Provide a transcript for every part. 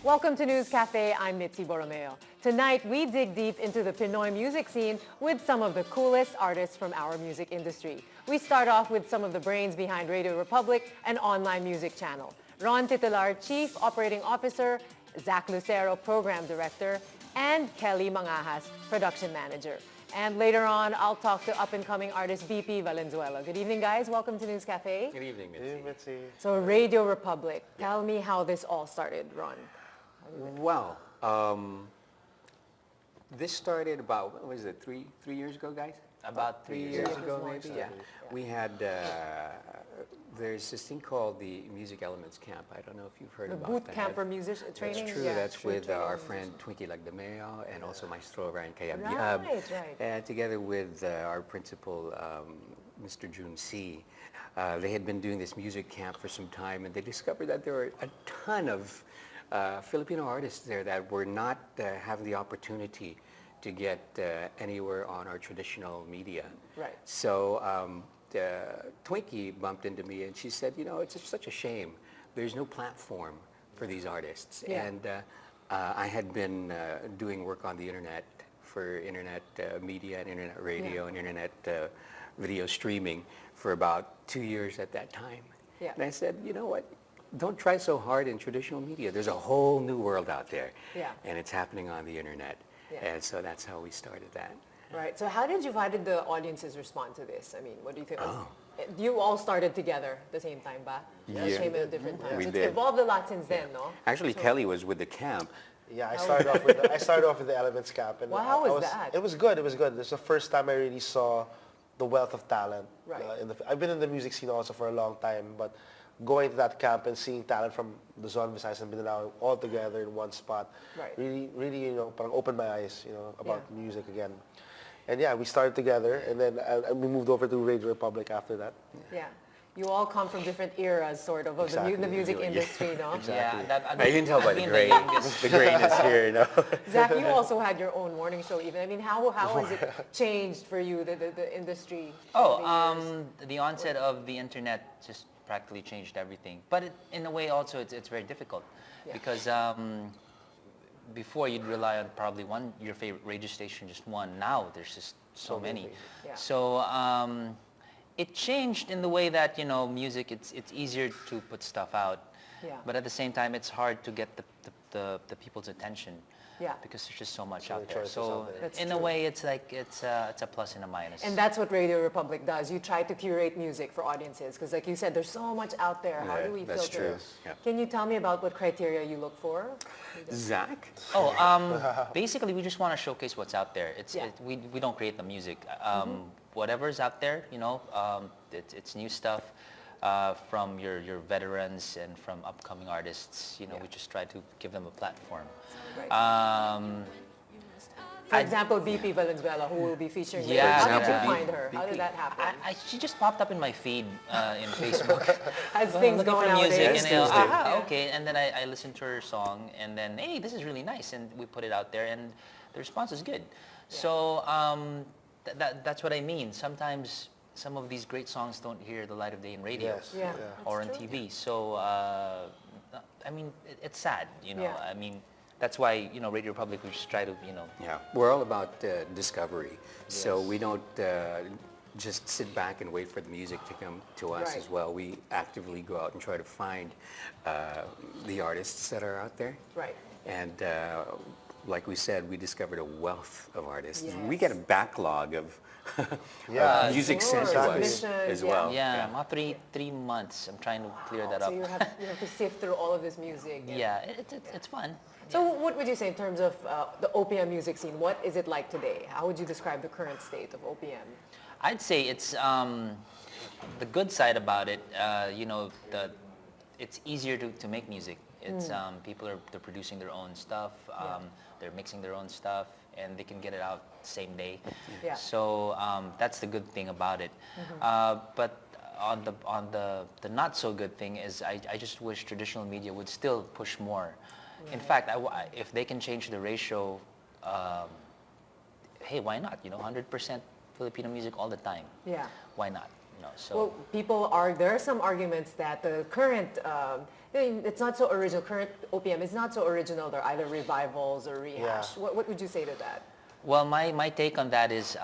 Welcome to News Cafe. I'm Mitzi Borromeo. Tonight, we dig deep into the Pinoy music scene with some of the coolest artists from our music industry. We start off with some of the brains behind Radio Republic, an online music channel. Ron Titular, Chief Operating Officer, Zach Lucero, Program Director, and Kelly Mangajas, Production Manager. And later on, I'll talk to up-and-coming artist BP Valenzuela. Good evening, guys. Welcome to News Cafe. Good evening, Mitzi. Good evening, Mitzi. So Radio Republic, tell me how this all started, Ron. Well, this started about, what was it, three years ago, guys? About 3 years Years ago. ago, maybe, yeah. We had, there's this thing called the Music Elements Camp. I don't know if you've heard The about boot that. camp for music training? That's true. Yeah, That's with our training. friend Twinkie Lagdameo and also Maestro Ryan Kayab. Right. And together with our principal, Mr. Jun C. They had been doing this music camp for some time, and they discovered that there were a ton of Filipino artists there that were not having the opportunity to get anywhere on our traditional media. Right. So Twinkie bumped into me and she said, you know, it's just such a shame. There's no platform for these artists. Yeah. And I had been doing work on the internet for internet media and internet radio and internet video streaming for about 2 years at that time. Yeah. And I said, you know what? Don't try so hard in traditional media. There's a whole new world out there. Yeah. And it's happening on the internet. Yeah. And so that's how we started that. Right. So how did the audiences respond to this? I mean, what do you think? You all started together at the same time, ba? Yeah. You came at different times. We It's did. evolved a lot since then, no? Actually, Kelly was with the camp. Yeah, I started off with the Elements Camp, and Wow, how was that? It was good. It was good. This was the first time I really saw the wealth of talent. Right. I've been in the music scene also for a long time, but going to that camp and seeing talent from Luzon, Visayas, and Mindanao all together in one spot, Right. really, you know, parang opened my eyes, you know, about music again. And yeah, we started together, and then we moved over to Radio Republic after that. Yeah. You all come from different eras, sort of Exactly. the music Yeah. industry, no? Exactly. You can tell by I've the been grain. youngest. The grain is here, you know. Zach, you also had your own morning show even. I mean, how has it changed for you, the industry? over the years? The onset of the internet just practically changed everything. But in a way also it's very difficult Yeah. because before you'd rely on probably your favorite radio station, just one. Now there's just so many. Yeah. So it changed in the way that, you know, music, it's easier to put stuff out. Yeah. But at the same time, it's hard to get the people's attention. Yeah. Because there's just so much So out many there. choices So out there. That's in true. a way, it's like it's a plus and a minus. And that's what Radio Republic does. You try to curate music for audiences because, like you said, there's so much out there. How Yeah, do we that's filter? true. Yeah. Can you tell me about what criteria you look for? Zach? Basically, we just want to showcase what's out there. Yeah. We don't create the music. Whatever's out there, you know, it's new stuff from your veterans and from upcoming artists. You know, we just try to give them a platform. Right. For example, BP Valenzuela, who will be featuring later. Yeah, How did you yeah. find her? How did that happen? She just popped up in my feed in Facebook. As things Looking go for nowadays. music, and Tuesday. okay, and then I listened to her song, and then hey, this is really nice, and we put it out there, and the response is good. So that's what I mean. Sometimes some of these great songs don't hear the light of day in radio Yes. Yeah. or on That's true. TV. So I mean, it's sad, you know. Yeah. I mean, that's why, you know, Radio Republic, we just try to, you know. Yeah, we're all about discovery. So Yes. we don't just sit back and wait for the music to come to us Right. as well. We actively go out and try to find the artists that are out there. Right. And like we said, we discovered a wealth of artists. Yes. We get a backlog of Yeah. music Sure, sent to us submissions, as yeah. well. Yeah, mga three months. I'm trying to clear that So up. you have to sift through all of this music. and- Yeah, it's fun. So what would you say in terms of the OPM music scene? What is it like today? How would you describe the current state of OPM? I'd say it's the good side about it. You know, it's easier to make music. It's people they're producing their own stuff. They're mixing their own stuff, and they can get it out same day. Yeah. So that's the good thing about it. But on the not so good thing is I just wish traditional media would still push more. In fact, if they can change the ratio, hey, why not? You know, 100% Filipino music all the time. Yeah. Why not? know, so. Well, there are some arguments that the current, it's not so original, current OPM is not so original. They're either revivals or rehash. Yeah. What would you say to that? Well, my take on that is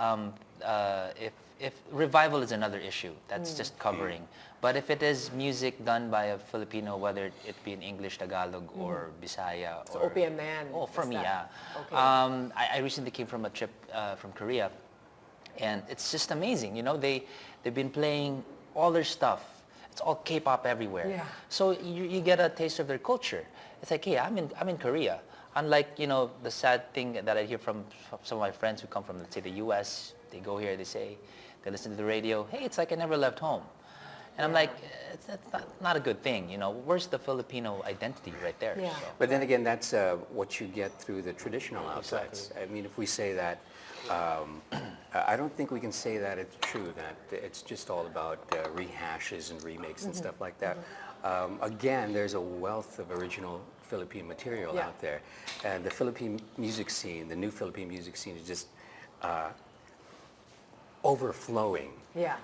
if revival is another issue, that's just covering. But if it is music done by a Filipino, whether it be in English, Tagalog, or Bisaya, So or OPM man. oh, for me, yeah. Okay. I recently came from a trip from Korea, and it's just amazing. You know, they've been playing all their stuff. It's all K-pop everywhere. Yeah. So you get a taste of their culture. It's like, hey, I'm in Korea. Unlike, you know, the sad thing that I hear from some of my friends who come from, let's say, the U.S., they go here, they listen to the radio, hey, it's like I never left home. And I'm like, that's not a good thing, you know. Where's the Filipino identity right there? Yeah. So. But then again, that's what you get through the traditional outlets. Exactly. I mean, if we say that, I don't think we can say that it's true, that it's just all about rehashes and remakes and stuff like that. Again, there's a wealth of original Philippine material Yeah. out there. And the Philippine music scene, the new Philippine music scene is just overflowing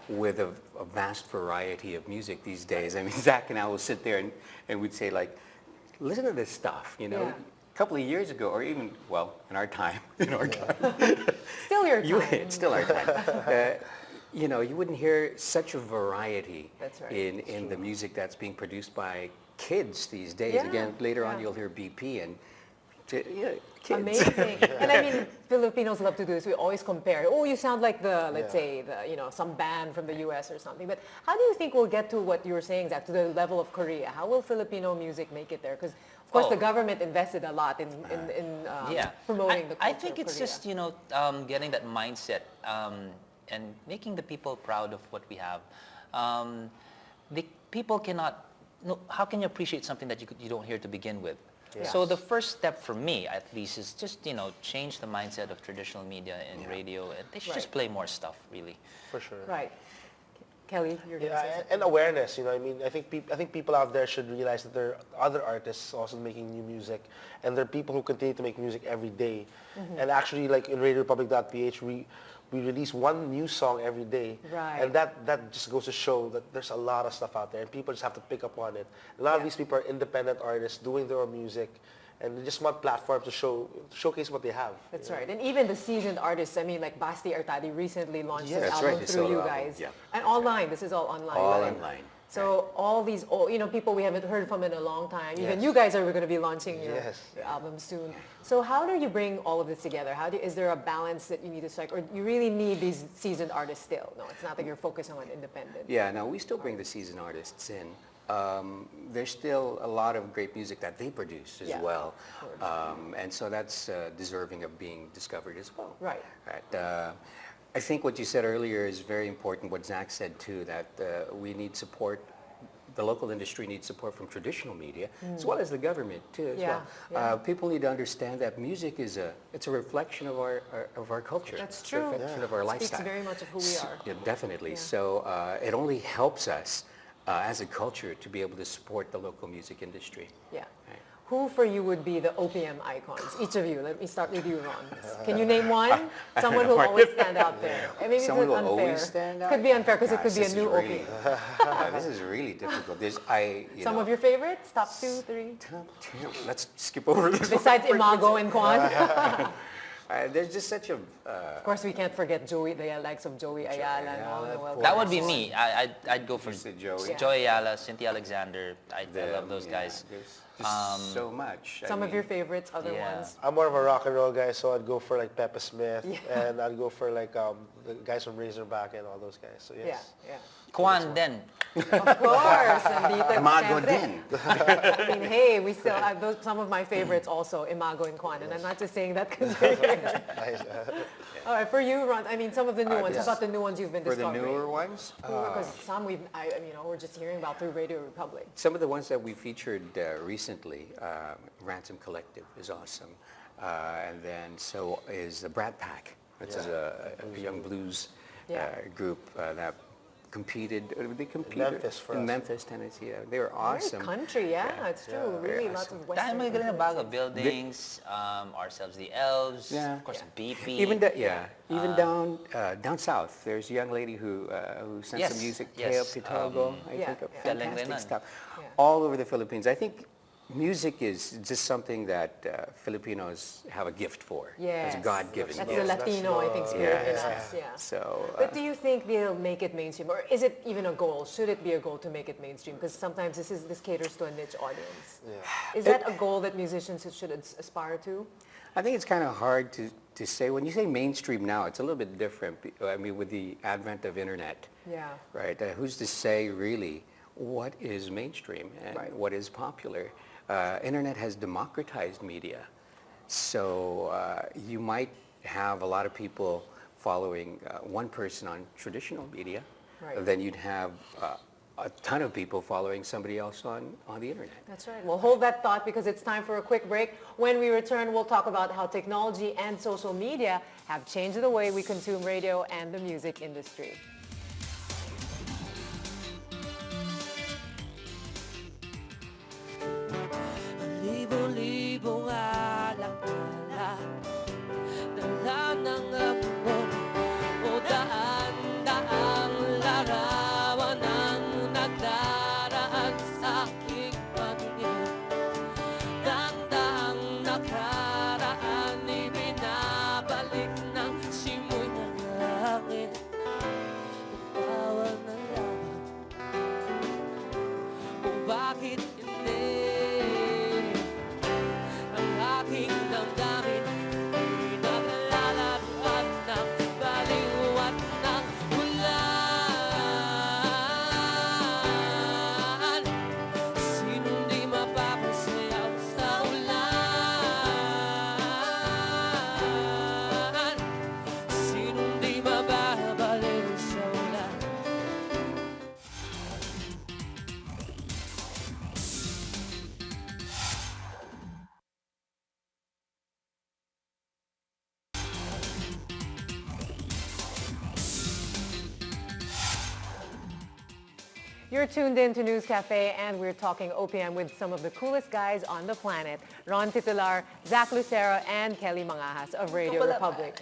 with a vast variety of music these days. I mean, Zach and I will sit there and we'd say, like, listen to this stuff, you know. Yeah. A couple of years ago, or even, well, in our time, Still your time. it's still our time. You know, you wouldn't hear such a variety That's right. in the music that's being produced by kids these days. Yeah, Again, later on yeah. you'll hear BP and kids. Amazing. And I mean, Filipinos love to do this. We always compare. Oh, you sound like let's Yeah. say, some band from the U.S. or something. But how do you think we'll get to what you were saying, Zach, to the level of Korea? How will Filipino music make it there? Because, of course, the government invested a lot in promoting the culture I think of it's Korea. just, getting that mindset and making the people proud of what we have. The people cannot, no, how can you appreciate something that you don't hear to begin with? Yes. So the first step for me, at least, is just, change the mindset of traditional media and radio. And they should just play more stuff, really. For sure. Right. Kelly, you're going to say Yeah, something. and awareness. I mean, I think people out there should realize that there are other artists also making new music, and there are people who continue to make music every day. And actually, like in RadioRepublic.ph, we release one new song every day. Right. And that just goes to show that there's a lot of stuff out there, and people just have to pick up on it. A lot of these people are independent artists doing their own music, and they just want platforms to showcase what they have. That's right. And even the seasoned artists, I mean, like Basti Artadi recently launched Yes, his that's album right, his through solo you album, guys. yeah. And online. This is all online. All right? online. So all these, people we haven't heard from in a long time. Even Yes. you guys are going to be launching your Yes. album soon. So how do you bring all of this together? Is there a balance that you need to strike? Or you really need these seasoned artists still? No, it's not that you're focusing on independent. Yeah, no, we still bring the seasoned artists in. There's still a lot of great music that they produce as Yeah. well. And so that's deserving of being discovered as well. Right. Right. I think what you said earlier is very important, what Zach said too, that we need support, the local industry needs support from traditional media, as well as the government too as Yeah, well. People need to understand that music is it's a reflection of our culture. That's It's true. a reflection of our Speaks lifestyle. very much of who we are. Yeah, definitely. Yeah. So it only helps us as a culture to be able to support the local music industry. Yeah. Right. Who for you would be the OPM icons? Each of you. Let me start with you, Ron. Can you name one? Someone who'll always stand out there. And maybe Someone it's who unfair. will always stand out? Could be unfair because it could Gosh, be a this is new really- OPM. This is really difficult. Some of your favorites? Top 2, 3? Let's skip over this. Besides Imago and Kwan. There's just such a Of course, we can't forget Joey, the likes of Joey Ayala and all Ayala, the well. That would be me. I'd go for You said Joey. Yeah. Joey Ayala, Cynthia Alexander. I them, love those yeah, guys. There's just so much. I Some of mean, your favorites, other Yeah. ones. I'm more of a rock and roll guy, so I'd go for like Peppa Smith, and I'd go for like the guys from Razorback and all those guys. So Yeah, yes. yeah. Kwan then. Of course, nandito. Imago syempre. din. I mean, hey, we still have some of my favorites also, Imago and Kwan. And I'm not just saying that because you're here. Nice. All right, for you, Ron, I mean, some of the new ones. How yes. about the new ones you've been For the discovering? newer ones, Because some we're just hearing about through Radio Republic. some of the ones that we featured recently, Ransom Collective is awesome. And then so is the Brat Pack. Which is a young blues Yeah. group that They competed Memphis for in us. Memphis, Tennessee. They were awesome. Very country, yeah, it's true. Really, lots awesome. of Dahil Western may ganun na bago, influences. buildings, ourselves the elves, Yeah. of course BP. Even down south, there's a young lady who sent Yes, some music, yes, Teo Pitogo, I yeah, think, yeah. fantastic Galing stuff. Yeah. All over the Philippines. I think music is just something that Filipinos have a gift for. Yes. It's God-given That's gift. the Latino, I think, spirit in Yes. us. Yeah. So, But do you think they'll make it mainstream, or is it even a goal? Should it be a goal to make it mainstream? Because sometimes this caters to a niche audience. Is that a goal that musicians should aspire to? I think it's kind of hard to say. When you say mainstream now, it's a little bit different. I mean, with the advent of internet, Yeah. right? Who's to say really what is mainstream and Right. what is popular? Internet has democratized media. So you might have a lot of people following one person on traditional media. Right. Then you'd have a ton of people following somebody else on the internet. That's right. Well, hold that thought because it's time for a quick break. When we return, we'll talk about how technology and social media have changed the way we consume radio and the music industry. Libo-libong alaala, dala ng ambon o daan-daang larawan ang nagdaraan sa aking paningin. Daan-daang nakaraan ibinabalik ng simoy ng langit. Nagtawag ng laban, kung bakit hindi ang aking damdamin di naglalarawan ng baliwat ng ulan. Sinong di mapapasayaw sa ulan? Sinong di mababaliw sa ulan? You're tuned in to News Cafe, and we're talking OPM with some of the coolest guys on the planet. Ron Titular, Zach Lucero, and Kelly Mangahas of Radio Republic.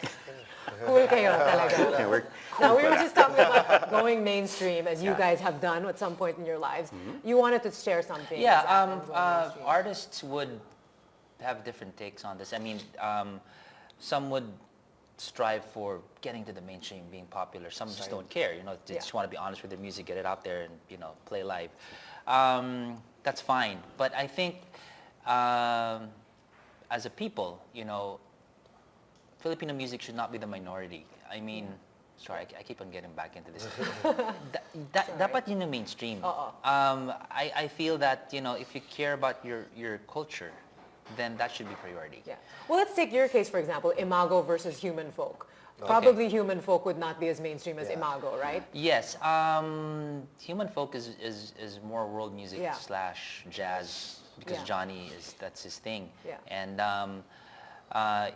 Cool kayo talaga. Yeah, we're Now, we were just talking about going mainstream, as you guys have done at some point in your lives. You wanted to share something. Yeah, Zach, and going mainstream. artists would have different takes on this. I mean, some would strive for getting to the mainstream, being popular. Some just don't care, you know, they just want to be honest with their music, get it out there and, you know, play live. That's fine. But I think as a people, you know, Filipino music should not be the minority. I mean, sorry, I keep on getting back into this. Dapat yun yung mainstream. I feel that, you know, if you care about your culture, then that should be priority. Yeah. Well, let's take your case, for example, Imago versus Human Folk. Probably Human Folk would not be as mainstream as Imago, right? Yes, Human Folk is more world music slash jazz because Yeah. Johnny that's his thing. Yeah. And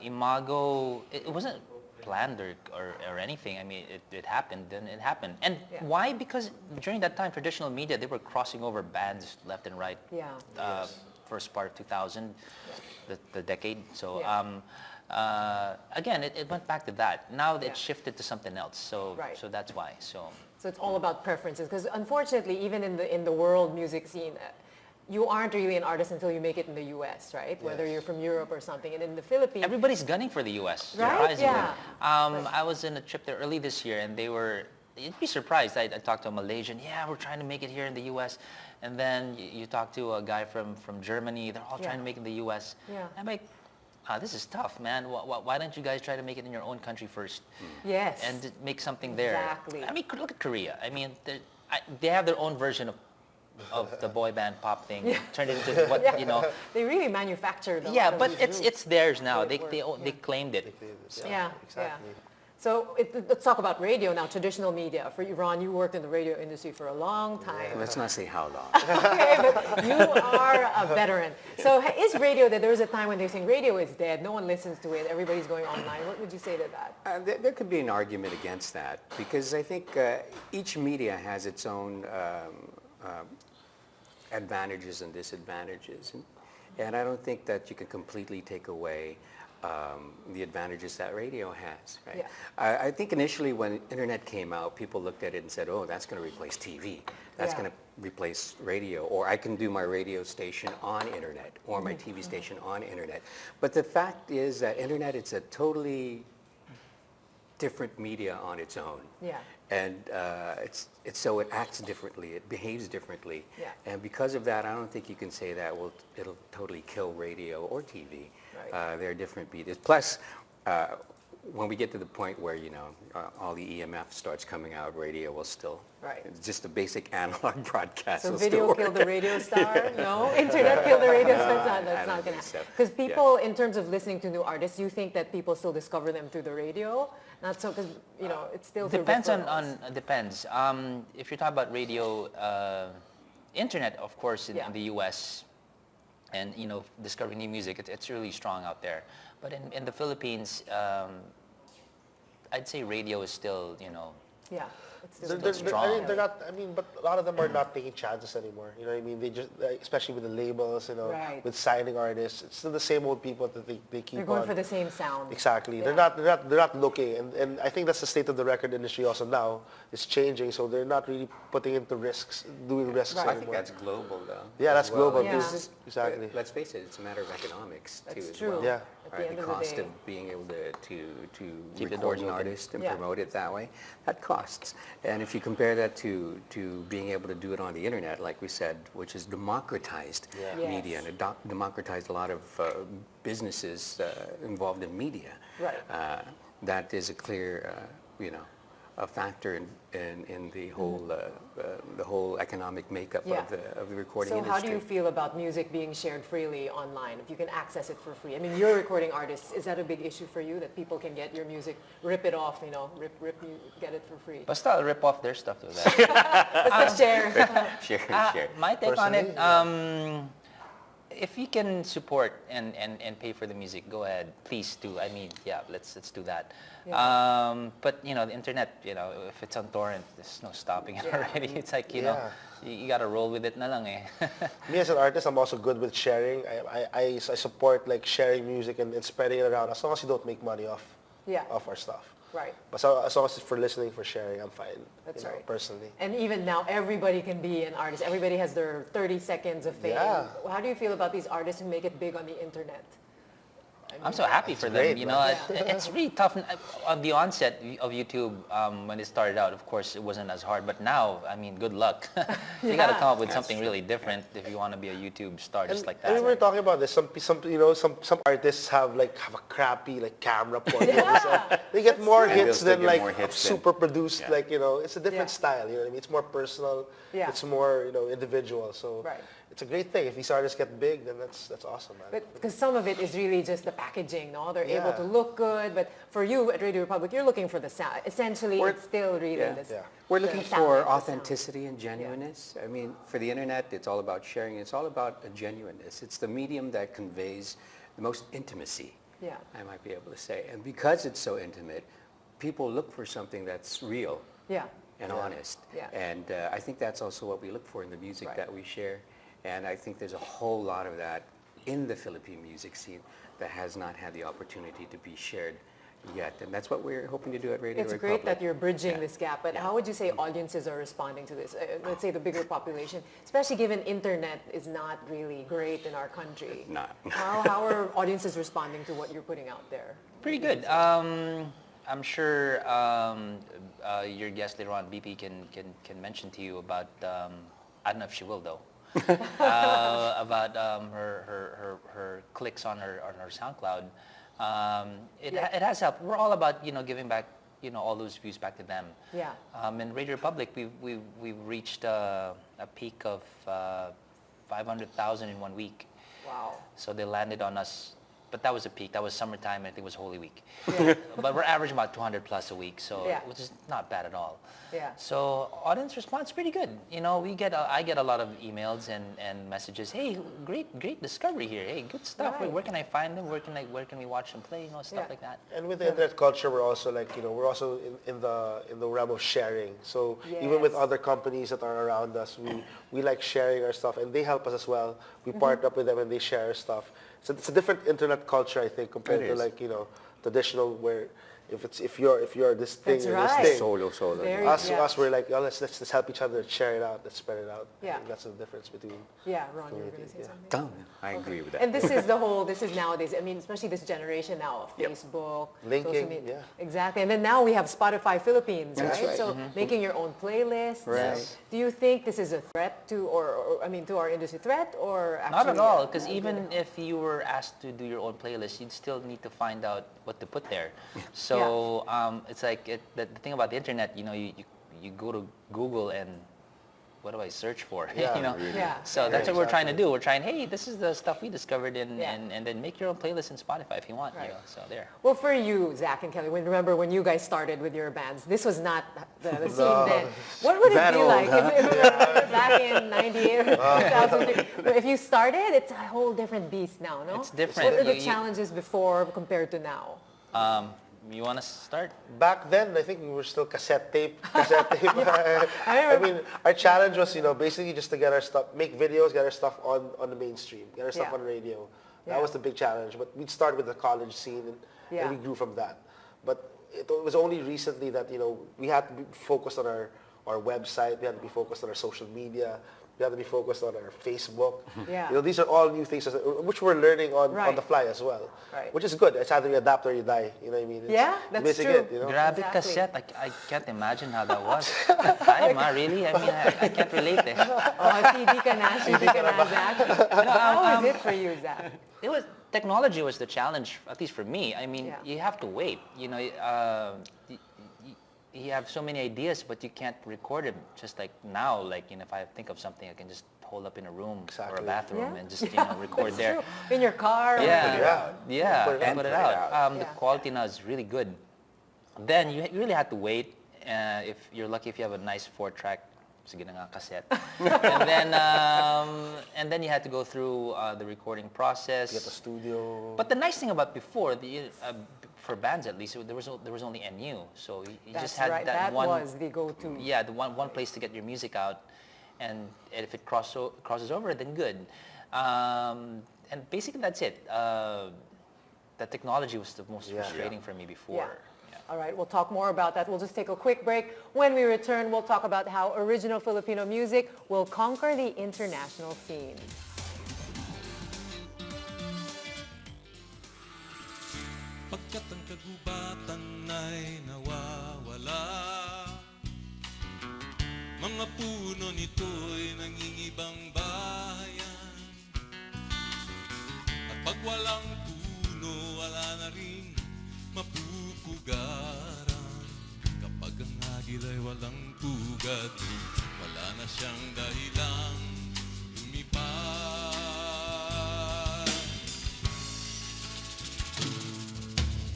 Imago, it wasn't planned or anything. I mean, it happened, then it happened. And why? Because during that time, traditional media, they were crossing over bands left and right. Yeah. First part of 2000, the decade. So Yeah. again, it went back to that. Now it shifted to something else. So Right. so that's why. So So it's all about preferences, because unfortunately, even in the world music scene, you aren't really an artist until you make it in the U.S., right? Whether you're from Europe or something. And in the Philippines, everybody's gunning for the U.S. Right? Surprisingly. Yeah. I was in a trip there early this year, and they were. You'd be surprised. I talked to a Malaysian. Yeah, we're trying to make it here in the U.S. And then you talk to a guy from Germany. They're all trying to make it in the U.S. Yeah. I'm like, this is tough, man. Why don't you guys try to make it in your own country first? Yes. And make something there. Exactly. I mean, look at Korea. I mean, they have their own version of the boy band pop thing. Turned into what, you know. They really manufactured a Yeah, lot of but these it's theirs now. Great They work. they claimed it. Yeah, Exactly. So let's talk about radio now, traditional media. For you, Ron, you worked in the radio industry for a long time. Let's not say how long. Okay, but you are a veteran. So is radio that there was a time when they're saying radio is dead, no one listens to it, everybody's going online. What would you say to that? There could be an argument against that because I think each media has its own advantages and disadvantages. And I don't think that you can completely take away the advantages that radio has, right? Yeah. I think initially when internet came out, people looked at it and said, oh, that's going to replace TV. That's Yeah. going to replace radio. Or I can do my radio station on internet or my TV station on internet. But the fact is that internet, it's a totally different media on its own. Yeah. And so it acts differently, it behaves differently. Yeah. And because of that, I don't think you can say that it'll totally kill radio or TV. Right. They're different medias. Plus, when we get to the point where, all the EMF starts coming out, radio will still, Right. it's just a basic analog broadcast. So will video still killed work. the radio star? No? Internet killed the radio star? That's I not don't going to think happen. so. Because Yeah. people, in terms of listening to new artists, you think that people still discover them through the radio? Not so, because, it's still through Depends referrals. depends. If you're talking about radio, internet, of course, Yeah. in the U.S. and discovering new music, it's really strong out there. But in the Philippines, I'd say radio is still, Yeah. It's still They're, strong. I mean, they're not. I mean, but a lot of them are not taking chances anymore. You know what I mean? They just, especially with the labels, Right. with signing artists, it's still the same old people that they keep They're going on. for the same sound. Exactly. Yeah. They're not looking, and I think that's the state of the record industry also now. It's changing, so they're not really putting into doing risks Right. I think anymore. that's global, though. Yeah, as that's well. global. Yeah. This is- exactly. Let's face it, it's a matter of economics, too, That's as true. well. Yeah. At the Right, end the of the cost day. of being able to Keep the record doors an open. artist and Yeah. promote it that way, that costs. And if you compare that to being able to do it on the internet, like we said, which is democratized Yeah. media, Yes. and it democratized a lot of businesses involved in media. Right. That is a clear, a factor in the whole economic makeup Yeah. of the recording So industry. how do you feel about music being shared freely online, if you can access it for free? I mean, you're recording artists. Is that a big issue for you, that people can get your music, rip it off, get it for free? Basta I'll rip off their stuff to that. Let's share. Share. My take on it, Personally, if you can support and pay for the music, go ahead. Please do. I mean, yeah, let's do that. Yeah. But the internet, if it's on torrent, there's no stopping it Yeah. already. It's like, Yeah. you gotta roll with it na lang eh. Me as an artist, I'm also good with sharing. I support like sharing music and spreading it around as long as you don't make money off our stuff. Right. But so, as long as it's for listening, for sharing, I'm fine. That's you know, right. Personally. And even now, everybody can be an artist. Everybody has their 30 seconds of fame. Yeah. How do you feel about these artists who make it big on the internet? I'm so happy for them. great, man. It's really tough. On the onset of YouTube, when it started out, of course, it wasn't as hard. But now, I mean, good luck. You got to Yeah. come up with That's something really different if you want to be a YouTube star, just like And we that. were talking about this. Some artists have a crappy camera point. Yeah. They get more true. They'll hits still than get more hits than- super produced. Yeah. It's a different Yeah. style. You know what I mean? It's more personal. Yeah. It's more individual. So Right. it's a great thing. If these artists get big, then that's awesome, man. But because some of it is really just the packaging, no? They're able Yeah. to look good, but for you at Radio Republic, you're looking for the sound. Essentially, We're- it's still really Yeah. the Yeah. We're the looking sound, for the sound. authenticity and genuineness. I mean, for the internet, it's all about sharing. It's all about a genuineness. It's the medium that conveys the most intimacy, Yeah. I might be able to say. And because it's so intimate, people look for something that's real Yeah. and honest. Yeah. And I think that's also what we look for in the music Right. that we share. And I think there's a whole lot of that in the Philippine music scene that has not had the opportunity to be shared yet. And that's what we're hoping to do at Radio It's Republic. great that you're bridging Yeah. this gap, but Yeah. how would you say audiences are responding to this? Let's say the bigger population, especially given internet is not really great in our country. Not. How are audiences responding to what you're putting out there? Pretty good. I'm sure your guest later on, BP, can mention to you about, I don't know if she will though, about her clicks on her SoundCloud. It has helped. We're all about giving back all those views back to them. Yeah. In Radio Republic, we've reached a peak of 500,000 in 1 week. Wow. So they landed on us but that was a peak. That was summertime. I think it was Holy Week. Yeah. But we're averaging about 200 plus a week, so Yeah. which is not bad at all. Yeah. So audience response pretty good. You know, I get a lot of emails and messages. Hey, great discovery here. Hey, good stuff. Right. Where can I find them? Where can we watch them play? You know, stuff Yeah. like that. And with the internet culture, we're also like, we're also in the realm of sharing. So even with Yes. other companies that are around us, we like sharing our stuff, and they help us as well. We partner up with them and they share our stuff. So it's a different internet culture, I think, compared It to is. like, traditional where if you're this thing That's or right. this thing. Solo. Very- Us, yeah. we're like, oh, let's help each other, share it out, let's spread it out. Yeah. I think that's the difference between. Yeah, Ron, you were going to say Yeah. something? I agree with that. And this is nowadays, I mean, especially this generation now of Yep. Facebook, Linking, social media. yeah. Exactly. And then now we have Spotify Philippines, That's right? right. So making your own playlists. Right. Do you think this is a threat to, to our industry threat or actually? Not at all, because even if you were asked to do your own playlist, you'd still need to find out what to put there. So it's like the thing about the internet, you go to Google and what do I search for? Yeah, you know. really. Yeah. So that's Yeah, what we're trying to exactly. do. We're trying, hey, this is the stuff we discovered, Yeah. and then make your own playlist in Spotify if you want. Right. You know, so there. Well, for you, Zach and Kelly, remember when you guys started with your bands, this was not the scene then. What would it That be old, like if back in 98 or 2003? If you started, it's a whole different beast now, no? It's different. What are the You- challenges before compared to now? You want to start? Back then, I think we were still cassette tape. I remember- mean, our challenge was, basically just to get our stuff, make videos, get our stuff on the mainstream, get our stuff Yeah. on radio. Yeah. That was the big challenge. But we'd start with the college scene, Yeah. and we grew from that. But it was only recently that, we had to be focused on our website, we had to be focused on our social media, we had to be focused on our Facebook. Yeah. These are all new things which we're learning on Right. the fly as well. Right. Which is good. It's either you adapt or you die. You know what I mean? It's Yeah, that's basic true. it, you know? Grab Exactly. cassette. I can't imagine how that was. Time, really? I mean, I can't relate there. Oh, CD ka na, Zach. How is it for you, Zach? Technology was the challenge, at least for me. I mean, Yeah. you have to wait. You have so many ideas, but you can't record them. Just like now, if I think of something, I can just hold up in a room or a Exactly. bathroom Yeah. and just record That's there. true. In your car. Yeah, Yeah. put it out. The Yeah. quality now is really good. Then you really have to wait. If you're lucky, if you have a nice 4-track, sige na nga, cassette, and then you had to go through the recording process. Get the studio. But the nice thing about before, for bands at least, there was only NU, so you That's just had right. that one. was the go-to. Yeah, the one place to get your music out, and if it crosses over, then good. And basically that's it. The technology was the most Yeah. frustrating for me before. Yeah. All right, we'll talk more about that. We'll just take a quick break. When we return, we'll talk about how original Filipino music will conquer the international scene. Pagkat ang kagubatan ay nawawala, mga puno nito'y nangingibang bayan. At pag walang puno, wala na rin mapupugaran. Kapag ang agil ay walang pugad, wala na siyang dahilang lumipad.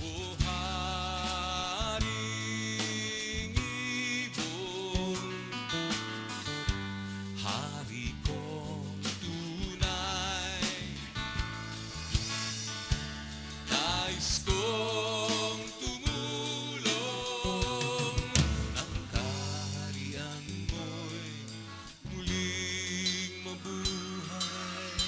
O haring ibon, hari kong tunay, nais kong tumulong ng kaharian mo'y muling mabuhay.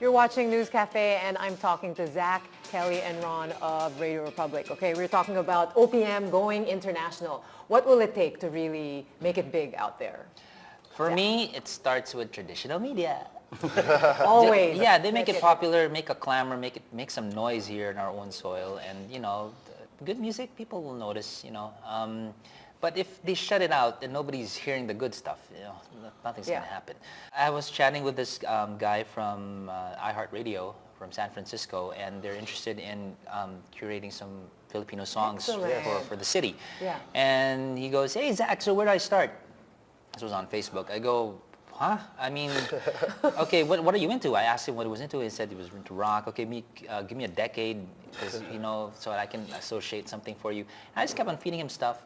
You're watching News Cafe, and I'm talking to Zach, Kelly, and Ron of Radio Republic. Okay, we're talking about OPM going international. What will it take to really make it big out there? For me, it starts with traditional media. Always. Yeah, they make Let's it get popular, make a clamor, make some noise here in our own soil, and good music, people will notice. But if they shut it out and nobody's hearing the good stuff, nothing's Yeah. gonna happen. I was chatting with this guy from iHeartRadio, from San Francisco, and they're interested in curating some Filipino songs Excellent. for the city. Yeah. And he goes, "Hey Zach, so where do I start?" This was on Facebook. I go, "Huh? I mean, okay, what are you into?" I asked him what he was into. He said he was into rock. Okay, give me a decade, because so I can associate something for you. And I just kept on feeding him stuff,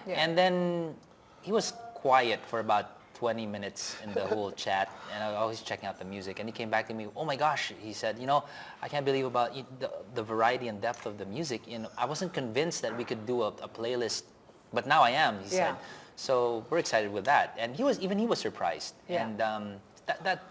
and then he was quiet for about 20 minutes in the whole chat, and I was always checking out the music. And he came back to me, "Oh my gosh," he said, "I can't believe about the variety and depth of the music. I wasn't convinced that we could do a playlist, but now I am," he said. So we're excited with that. And he was surprised. Yeah. And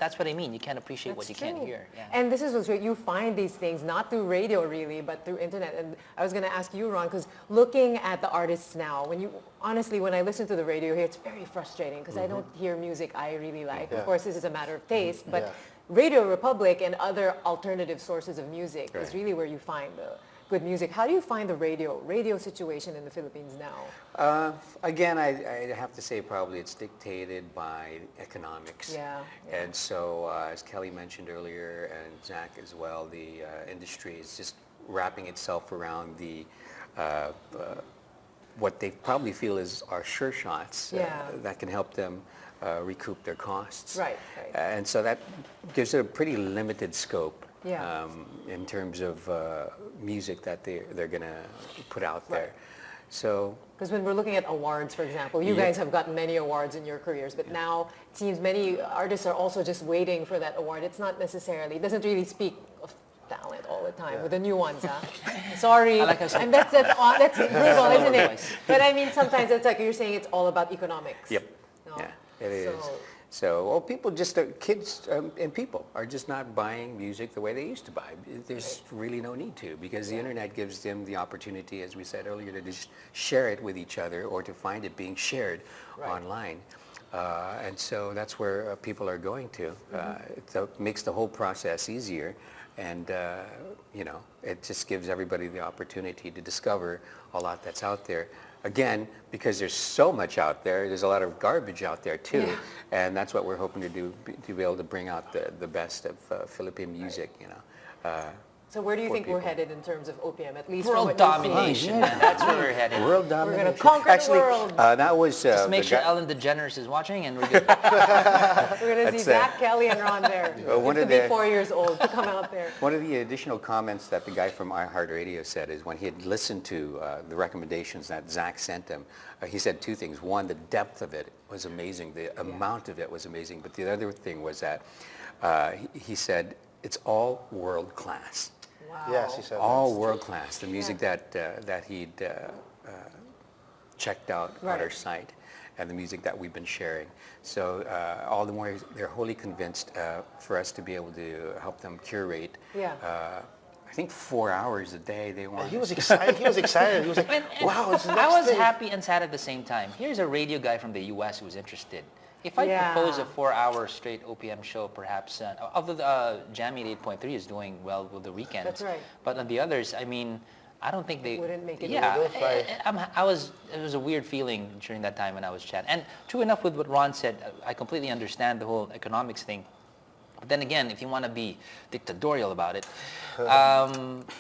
that's what I mean. You can't appreciate what you can't true. hear. Yeah. And this is what's great. You find these things not through radio really, but through internet. And I was going to ask you, Ron, because looking at the artists now, honestly, when I listen to the radio here, it's very frustrating because I don't hear music I really like. Of course, this is a matter of taste, but Radio Republic and other alternative sources of music is really where you find the good music. How do you find the radio situation in the Philippines now? Again, I have to say probably it's dictated by economics. Yeah. And so, as Kelly mentioned earlier, and Zach as well, the industry is just wrapping itself around the what they probably feel is our sure shots that can help them recoup their costs. Right. And so that gives it a pretty limited scope. Yeah. In terms of music that they're going to put out there. So, because when we're looking at awards, for example, you guys have gotten many awards in your careers, but now it seems many artists are also just waiting for that award. It doesn't really speak of talent all the time with the new ones, huh? Sorry. And that's brutal, isn't it? But I mean, sometimes it's like you're saying it's all about economics. Yep. No? Yeah, it is. So, people kids and people are just not buying music the way they used to buy. There's really no need to, because the internet gives them the opportunity, as we said earlier, to just share it with each other or to find it being shared online. And so that's where people are going to. It makes the whole process easier, and it just gives everybody the opportunity to discover a lot that's out there. Again, because there's so much out there, there's a lot of garbage out there too, and that's what we're hoping to do, to be able to bring out the best of Philippine music, So where do you for think we're people. headed in terms of OPM, at least from World what you're seeing? domination, man. That's where we're headed. World domination. We're gonna conquer Actually, the world. that was Just make the sure guy- Ellen DeGeneres is watching, and we're good. We're going to see That's, Zach, Kelly, and Ron there. You one have of to be the- 4 years old to come out there. One of the additional comments that the guy from iHeartRadio said is when he had listened to the recommendations that Zach sent him, he said two things. One, the depth of it was amazing. The amount of it was amazing. But the other thing was that he said it's all world class. Wow. Yes, he said All that. world class. The music that he'd checked out on our site, and the music that we've been sharing. So all the more they're wholly convinced for us to be able to help them curate. I think 4 hours a day they want. He was excited. He was excited. He was like, "Wow, it's the I next was thing." happy and sad at the same time. Here's a radio guy from the U.S. who's interested. If I propose a 4-hour straight OPM show, perhaps, although Jammy at 8.3 is doing well with the weekends. That's right. But on the others, I mean, I don't think they wouldn't make it. Yeah, They'll fly. it was a weird feeling during that time when I was chatting. And true enough with what Ron said, I completely understand the whole economics thing. But then again, if you want to be dictatorial about it,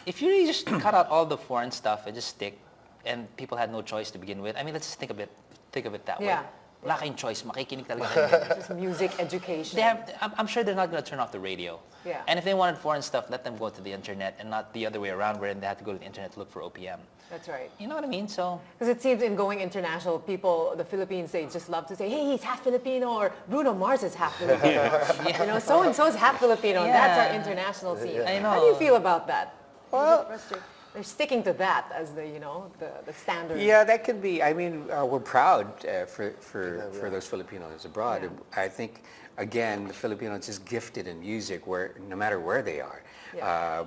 if you really just cut out all the foreign stuff and just stick, and people had no choice to begin with. I mean, let's just think of it that way. Wala kayong choice, makikinig talaga kayo. Just music education. I'm sure they're not going to turn off the radio. Yeah. And if they wanted foreign stuff, let them go to the internet and not the other way around where they have to go to the internet to look for OPM. That's right. You know what I mean? So Because it seems in going international, the Philippines, they just love to say, hey, he's half Filipino, or Bruno Mars is half Filipino. So-and-so is half Filipino. Yeah. That's our international scene. I know. How do you feel about that? Well, they're sticking to that as the standard. yeah, that could be. I mean, we're proud for those Filipinos abroad. I think, again, the Filipinos is gifted in music, no matter where they are.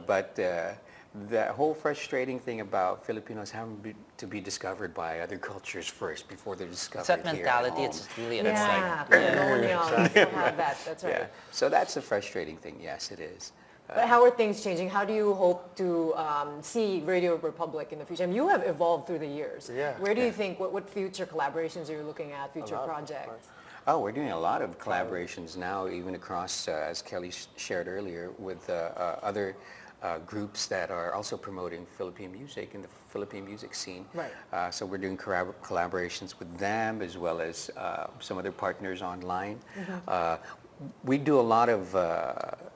But the whole frustrating thing about Filipinos having to be discovered by other cultures first before they're discovered it's that here at mentality. home. It's really Yeah, colonial. We still have that. That's right. Yeah. So that's the frustrating thing. Yes, it is. But how are things changing? How do you hope to see Radio Republic in the future? I mean, you have evolved through the years. Yeah. Where do you think, what future collaborations are you looking at, future projects? Oh, we're doing a lot of collaborations now, even across, as Kelly shared earlier, with other groups that are also promoting Philippine music in the Philippine music scene. Right. So we're doing collaborations with them as well as some other partners online. We do a lot of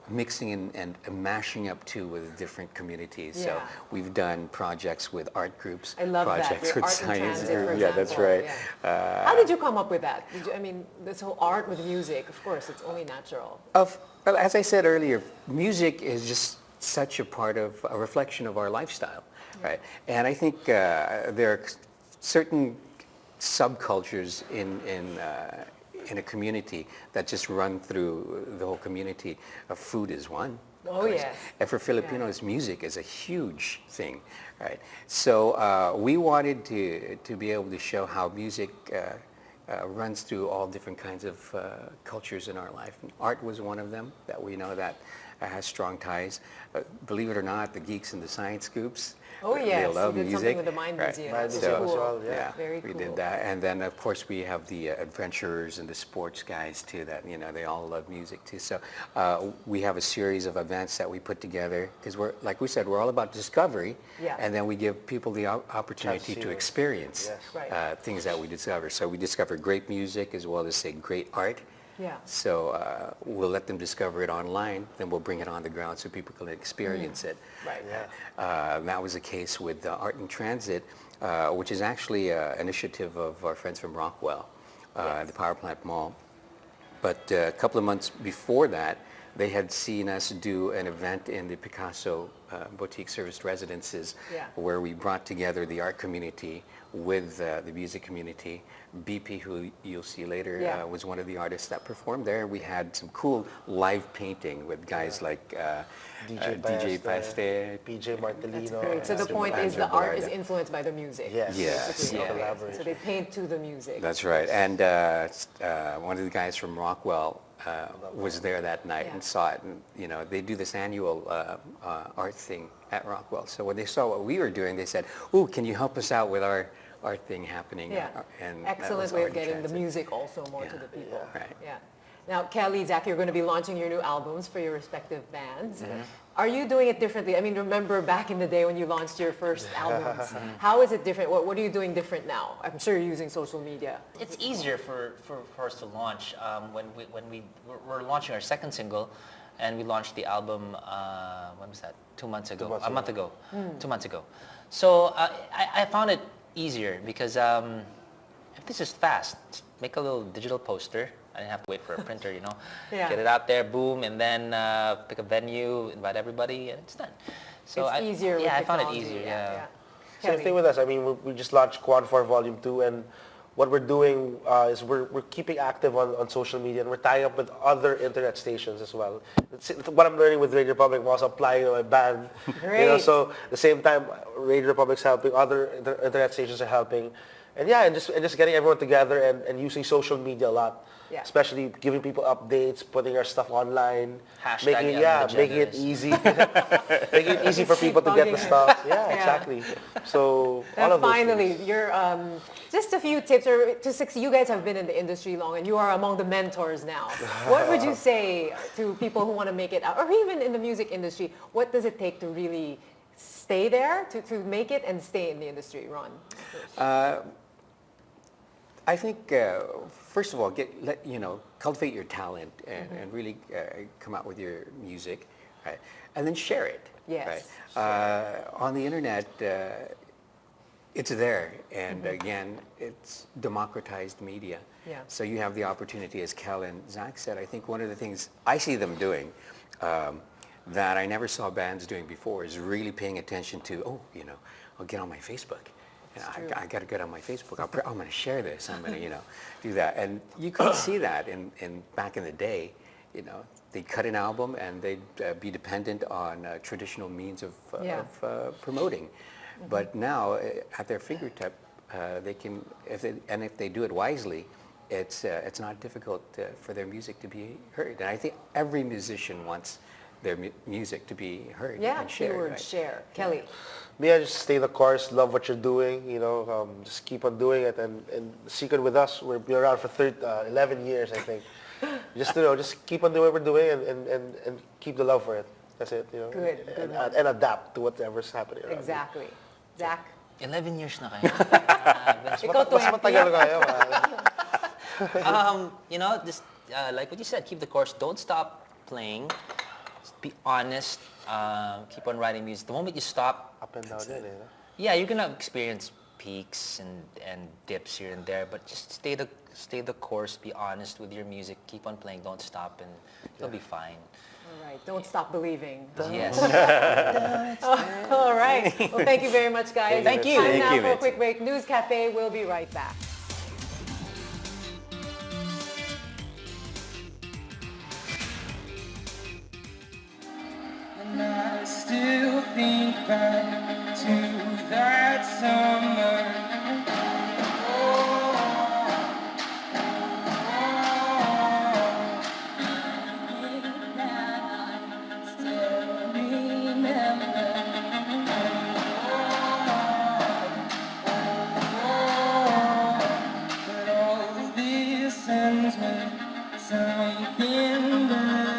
mixing and mashing up too with different communities. So Yeah. we've done projects with art groups, I love that. projects Your with art in science transit, for groups. Yeah, that's example. right. Yeah. How did you come up with that? I mean, this whole art with music, of course, it's only natural. Well, as I said earlier, music is just such a part of a reflection of our lifestyle, right? And I think there are certain subcultures in a community that just run through the whole community. Food is one. of Oh, course. yes. And for Filipinos, music is a huge thing, right? So we wanted to be able to show how music runs through all different kinds of cultures in our life. And art was one of them that we know that has strong ties. Believe it or not, the geeks and the science groups, Oh, they yes. love You did music. something with the Mind Right. Museum. Mind That's Museum cool. as well, yeah. Very we cool. did that. And then, of course, we have the adventurers and the sports guys, too, that, they all love music, too. So we have a series of events that we put together because we're, like we said, we're all about discovery. Yeah. And then we give people the opportunity see to it. experience Yes. Right. things that we discover. So we discover great music as well as, say, great art. Yeah. So we'll let them discover it online, then we'll bring it on the ground so people can experience it. Right. Yeah. That was the case with Art in Transit, which is actually an initiative of our friends from Rockwell, the Power Plant Mall. But a couple of months before that, they had seen us do an event in the Picasso Boutique Serviced Residences Yeah. where we brought together the art community with the music community. BP, who you'll see later, Yeah. was one of the artists that performed there. We had some cool live painting with guys like DJ Paste. PJ Martellino. Great. So the Andrew point is the art is Velarde. influenced by the music. Yes. Yes, basically. yeah. Okay. Collaboration. So they paint to the music. That's right. And one of the guys from Rockwell was there that night Yeah. and saw it. And, they do this annual art thing at Rockwell. So when they saw what we were doing, they said, "Ooh, can you help us out with our art thing happening?" Yeah. And that Excellent was way Art of in getting the Transit. music also more to Yeah. the people. Yeah. Right. Yeah. Now, Kelly, Zach, you're going to be launching your new albums for your respective bands. Mm-hmm. Are you doing it differently? I mean, remember back in the day when you launched your first albums? How is it different? What are you doing different now? I'm sure you're using social media. It's easier for us to launch when we're launching our second single, and we launched the album. When was that? 2 months ago. months A ago. month ago. 2 months ago. So I found it easier because if this is fast, just make a little digital poster. I didn't have to wait for a printer, Yeah. Get it out there, boom, and then pick a venue, invite everybody, and it's done. So It's easier with Yeah, I found it technology. easier. Yeah. Same Kelly. thing with us. I mean, we just launched Quad 4 Volume 2, and what we're doing is we're keeping active on social media, and we're tying up with other internet stations as well. It's what I'm learning with Radio Republic, I'm also applying to my band. Great. So at the same time, Radio Republic's helping, other internet stations are helping. And yeah, and just getting everyone together and using social media a lot. Yeah. Especially giving people updates, putting our stuff online, Hashtag making it DeGeneres. easy, making it easy for Keep people to get bugging the it. stuff. Yeah, Yeah. exactly. So all And of those finally, things. you're just a few tips or to succeed. You guys have been in the industry long, and you are among the mentors now. What would you say to people who want to make it out, or even in the music industry? What does it take to really stay there, to make it and stay in the industry, Ron? I think, first of all, cultivate your talent and really come out with your music, right? And then share it. Yes. Right? On the internet, it's there, and again, it's democratized media. Yeah. So you have the opportunity, as Kel and Zach said. I think one of the things I see them doing that I never saw bands doing before is really paying attention to. I'll get on my Facebook. I got to get on my Facebook. I'm going to share this. I'm going to, do that. And you couldn't see that in back in the day. They'd cut an album and they'd be dependent on traditional means of promoting. But now, at their fingertip, they can, if they do it wisely, it's not difficult for their music to be heard. And I think every musician wants their music to be heard Yeah, and shared. keyword Right? share. Kelly. Me, I just stay the course, love what you're doing, you know, just keep on doing it. And the secret with us, we're around for 11 years, I think. Just, you know, just keep on doing what we're doing and keep the love for it. That's it, you know. Good one. And adapt to whatever's happening around you. Exactly. Zach? 11 years na kayo. Ikaw Mas 20. matagal kayo. You know, just like what you said, keep the course. Don't stop playing. Just be honest. Keep on writing music. The moment you stop, Up and down yan, no? yeah, you're gonna experience peaks and dips here and there. But just stay the course. Be honest with your music. Keep on playing. Don't stop, and you'll be fine. All right, don't stop believing. Yes. All right. Well, thank you very much, guys. Thank you. Time Thank now you, for a Mitzi. quick break. News Cafe. We'll be right back. And I still think back to that summer. Still but all this ends with something better.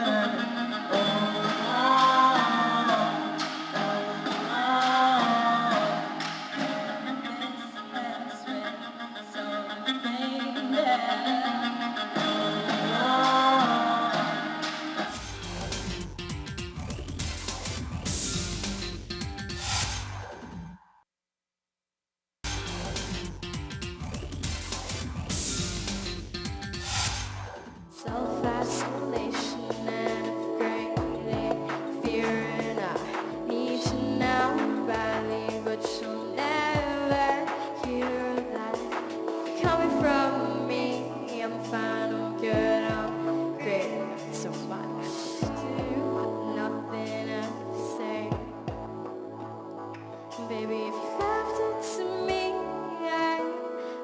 Self-isolation and upgrading, fear and I need you now badly, but you'll never hear that coming from me. I'm fine, I'm good, I'm great, so much to do, nothing to say. Baby, if you left it to me, I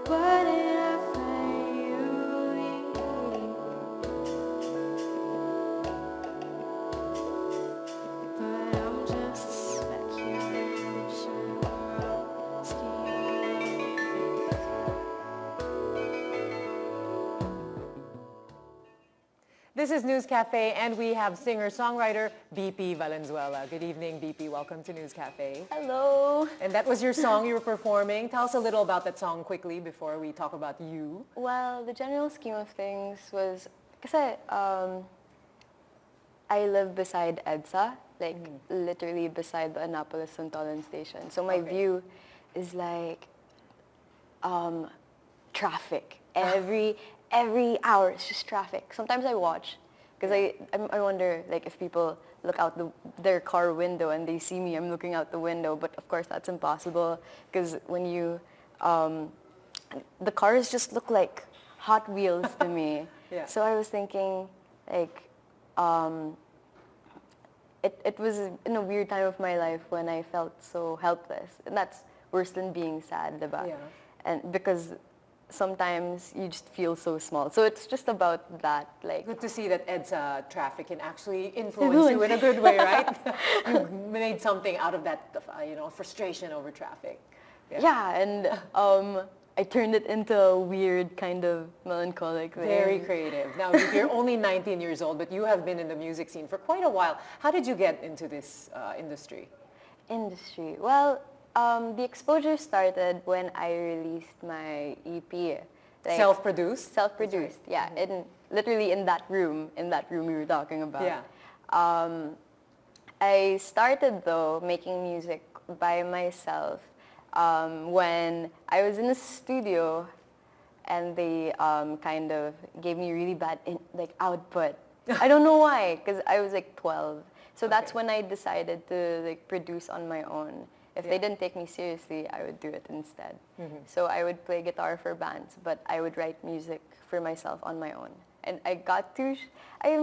wouldn't have let you leave. But I'm just speculation, This is News Cafe, and we have singer-songwriter BP Valenzuela. Good evening, BP. Welcome to News Cafe. Hello. And that was your song you were performing. Tell us a little about that song quickly before we talk about you. Well, the general scheme of things was, kasi I live beside EDSA, like literally beside the Annapolis Santolan station. So my view is like traffic. Every hour it's just traffic. Sometimes I watch because I wonder like if people look out their car window and they see me, I'm looking out the window. But of course that's impossible because when you the cars just look like Hot Wheels to me. Yeah. So I was thinking like it was in a weird time of my life when I felt so helpless, and that's worse than being sad about. Yeah. And because sometimes you just feel so small. So it's just about that, like. Good to see that EDSA traffic can actually influence you in a good way, right? You made something out of that, frustration over traffic. Yeah, and I turned it into a weird kind of melancholic thing. Very creative. Now, you're only 19 years old, but you have been in the music scene for quite a while. How did you get into this industry? Well, the exposure started when I released my EP. Like, Self-produced? Self-produced, yeah. Literally in that room we were talking about. Yeah. I started though making music by myself when I was in a studio and they kind of gave me really bad output. I don't know why, because I was like 12. So that's when I decided to like produce on my own. If they didn't take me seriously, I would do it instead. So I would play guitar for bands, but I would write music for myself on my own. And I got to, I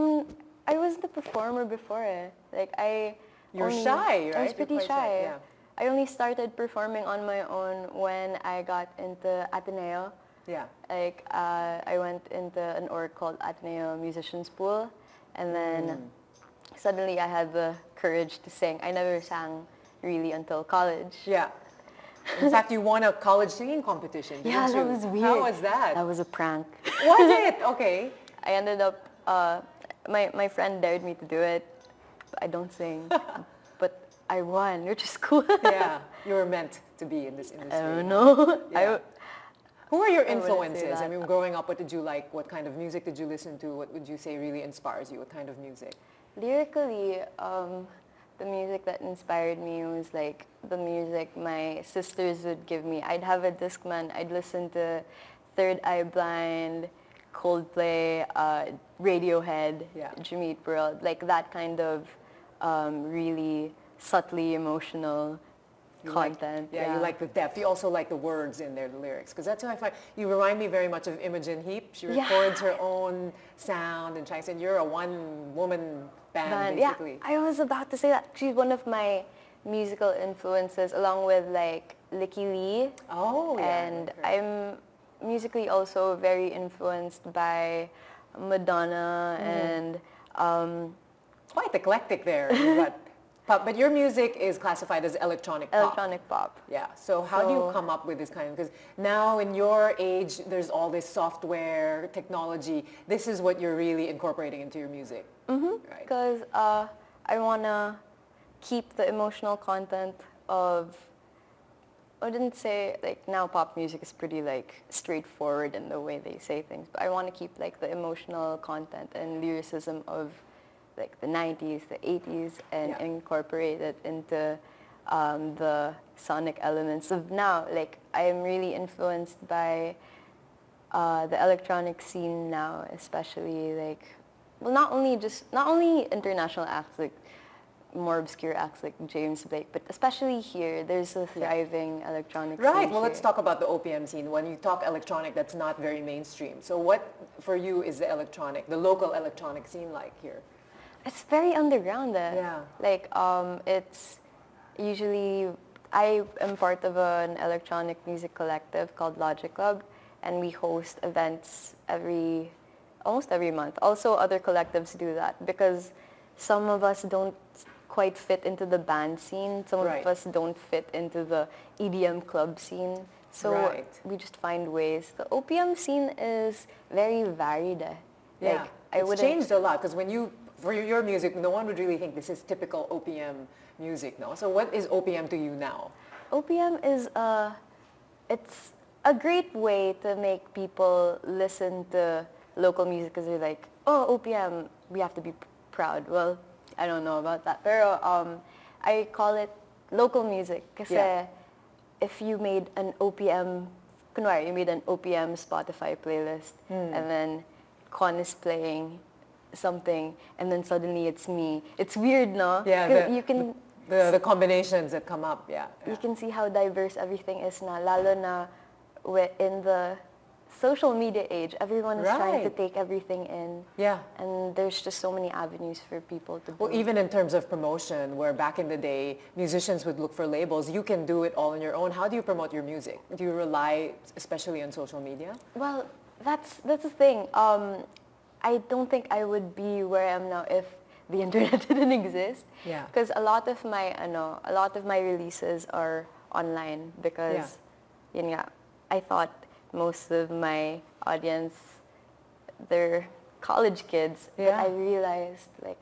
was the performer before. You're shy, right? I was pretty You're quite shy. yeah. I only started performing on my own when I got into Ateneo. Yeah. I went into an org called Ateneo Musicians Pool, and then suddenly I had the courage to sing. I never sang really until college. Yeah. In fact, you won a college singing competition, didn't Yeah, you? that was weird. How was that? That was a prank. Was it? Okay. I ended up, my friend dared me to do it. I don't sing, but I won, which is cool. Yeah, you were meant to be in this industry. I don't know. Yeah. Who are your I wouldn't say influences? I that. mean, growing up, what did you like? What kind of music did you listen to? What would you say really inspires you? What kind of music? Lyrically, the music that inspired me was like the music my sisters would give me. I'd have a Discman. I'd listen to Third Eye Blind, Coldplay, Radiohead, Yeah. Jimmy Eat World, like that kind of really subtly emotional content. You like the depth. You also like the words in there, the lyrics. Because that's how I find, you remind me very much of Imogen Heap. She records her own sound and tries, and you're a one-woman band, basically. Yeah, I was about to say that. She's one of my musical influences, along with like Licky Lee. Oh, yeah. And I'm musically also very influenced by Madonna and Quite eclectic there. You've got pop, but your music is classified as electronic pop. electronic pop. Yeah. So how do you come up with this kind of, because now in your age, there's all this software, technology. This is what you're really incorporating into your music. Right. Because I want to keep the emotional content of, I didn't say, like now pop music is pretty like straightforward in the way they say things, but I want to keep like the emotional content and lyricism of like the 90s, the 80s, and incorporate it into the sonic elements of now. Like I am really influenced by the electronic scene now, especially like, well, not only international acts, like more obscure acts like James Blake, but especially here, there's a thriving electronic scene. Right. Well, let's here. talk about the OPM scene. When you talk electronic, that's not very mainstream. So what for you is the local electronic scene like here? It's very underground there. Yeah. Like it's usually, I am part of an electronic music collective called Logic Club, and we host events almost every month. Also, other collectives do that because some of us don't quite fit into the band scene. Some of us don't fit into the EDM club scene. So we just find ways. The OPM scene is very varied. Yeah. Like, it's changed a lot because for your music, no one would really think this is typical OPM music, no? So what is OPM to you now? OPM is it's a great way to make people listen to local music because they're like, oh, OPM, we have to be proud. Well, I don't know about that. Pero I call it local music kasi if you made an OPM, kunwari, you made an OPM Spotify playlist and then Con is playing something and then suddenly it's me. It's weird, no? Yeah, you can the combinations that come up, you can see how diverse everything is na, lalo na in the social media age. Everyone is trying to take everything in. Yeah. And there's just so many avenues for people to Well, even in terms of promotion, where back in the day, musicians would look for labels, you can do it all on your own. How do you promote your music? Do you rely especially on social media? Well, that's the thing. I don't think I would be where I am now if the internet didn't exist. Yeah. Because a lot of my releases are online because yun nga, I thought most of my audience, they're college kids. But I realized like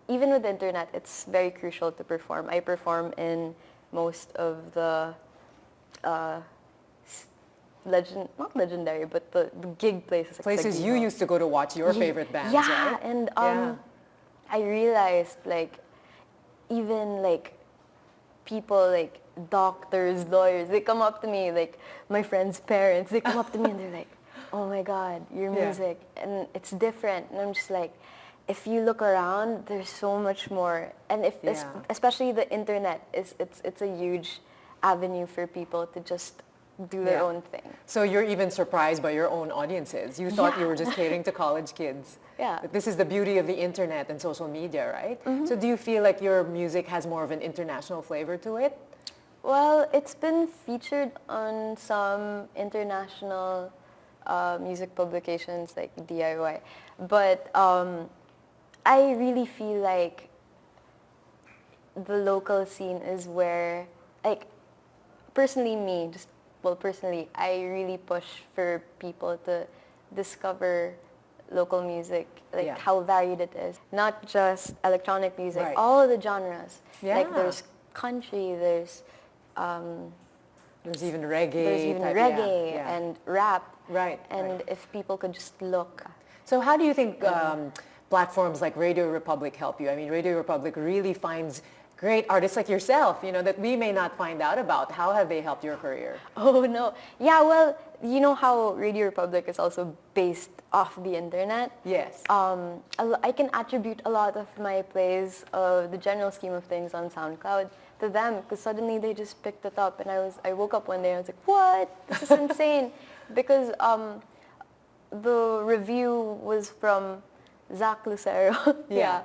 even with the internet, it's very crucial to perform. I perform in most of the not legendary, but the gig places. Like Places you used to go to watch your favorite bands, yeah, right? and I realized like even like people like doctors, lawyers, they come up to me, like my friends' parents, they come up to me and they're like, oh my God, your music, and it's different. And I'm just like, if you look around, there's so much more. And especially the internet, it's a huge avenue for people to just do their own thing. So you're even surprised by your own audiences. You thought you were just catering to college kids. Yeah. But this is the beauty of the internet and social media, right? So do you feel like your music has more of an international flavor to it? Well, it's been featured on some international music publications like DIY, but I really feel like the local scene is where, like, personally me, personally, I really push for people to discover local music, like Yeah. how varied it is. Not just electronic music, Right. all the genres. Like Yeah. there's country, there's There's even reggae. there's even type, reggae yeah. and rap. Right, And right. if people could just look. So how do you think platforms like Radio Republic help you? I mean, Radio Republic really finds great artists like yourself, that we may not find out about. How have they helped your career? Oh no. Yeah, well, you know how Radio Republic is also based off the internet? Yes. I can attribute a lot of my plays, the general scheme of things on SoundCloud to them because suddenly they just picked it up and I woke up one day and I was like, what? This is insane. Because the review was from Zach Lucero. Yeah.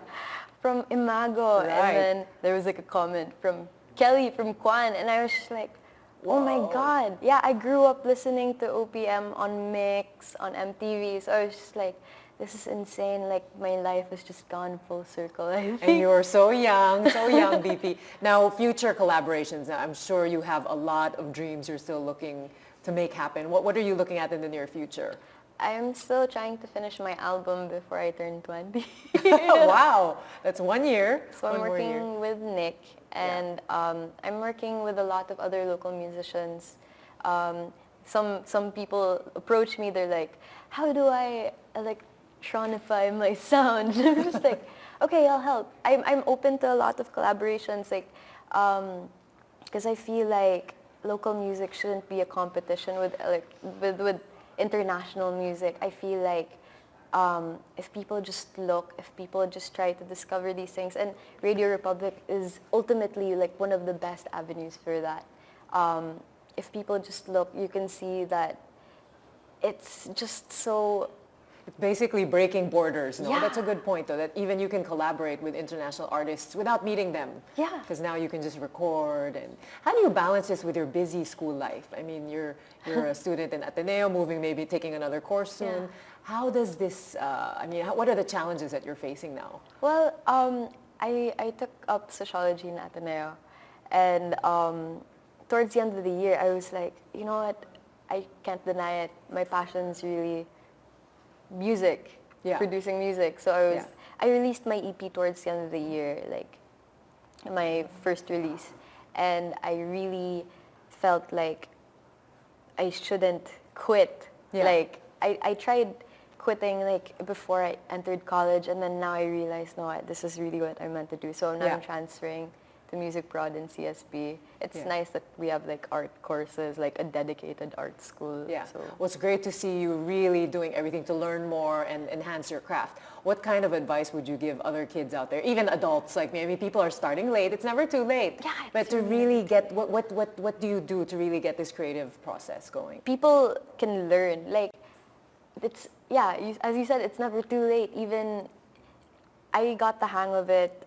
From Imago. Right. And then there was like a comment from Kelly from Kwan and I was just like, oh my God. Yeah, I grew up listening to OPM on Mix, on MTV. So I was just like, this is insane. Like my life has just gone full circle. I And think. you're so young, BP. Now, future collaborations. Now, I'm sure you have a lot of dreams you're still looking to make happen. What are you looking at in the near future? I'm still trying to finish my album before I turn 20. Wow, that's 1 year. So I'm One more year. working with Nick and I'm working with a lot of other local musicians. Some people approach me, they're like, how do I electronify my sound? I'm just like, okay, I'll help. I'm open to a lot of collaborations, like, because I feel like local music shouldn't be a competition with international music. I feel like if people just look, if people just try to discover these things, and Radio Republic is ultimately like one of the best avenues for that. If people just look, you can see that it's just so. It's basically breaking borders, no? Yeah. That's a good point, though, that even you can collaborate with international artists without meeting them. Yeah. Because now you can just record. And how do you balance this with your busy school life? I mean, you're a student in Ateneo, maybe taking another course soon. Yeah. How does this, what are the challenges that you're facing now? Well, I took up sociology in Ateneo, and towards the end of the year, I was like, you know what? I can't deny it. My passion's really music, Yeah. producing music. So I released my EP towards the end of the year, like my first release, and I really felt like I shouldn't quit. Yeah. Like I tried quitting like before I entered college, and then now I realized, no, this is really what I meant to do. So now Yeah. I'm transferring to Music Prod in CSB. It's Yeah. nice that we have like art courses, like a dedicated art school. Yeah. So. Well, it's great to see you really doing everything to learn more and enhance your craft. What kind of advice would you give other kids out there, even adults like me? I mean, people are starting late. It's never too late. Yeah, But it's to really really get, what do you do to really get this creative process going? People can learn. Like, it's, yeah, as you said, it's never too late. Even I got the hang of it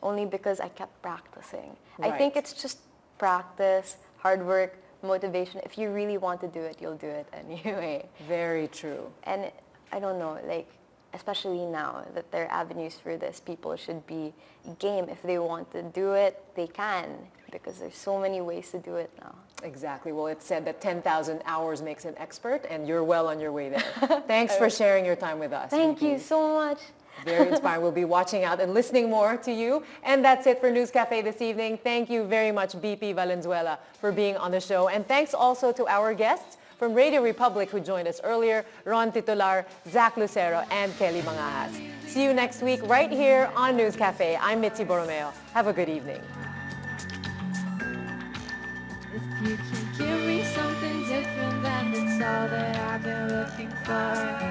only because I kept practicing. I think Right. it's just practice, hard work, motivation. If you really want to do it, you'll do it anyway. Very true. And I don't know, like, especially now that there are avenues for this, people should be game. If they want to do it, they can, because there's so many ways to do it now. Exactly. Well, it's said that 10,000 hours makes an expert, and you're well on your way there. Thanks for sharing your time with us. Thank Vicky. you so much. Very inspiring. We'll be watching out and listening more to you. And that's it for News Cafe this evening. Thank you very much, BP Valenzuela, for being on the show. And thanks also to our guests from Radio Republic who joined us earlier, Ron Titular, Zach Lucero, and Kelly Mangahas. See you next week right here on News Cafe. I'm Mitzi Borromeo. Have a good evening. If you can give me something different, then it's all that I've been looking for.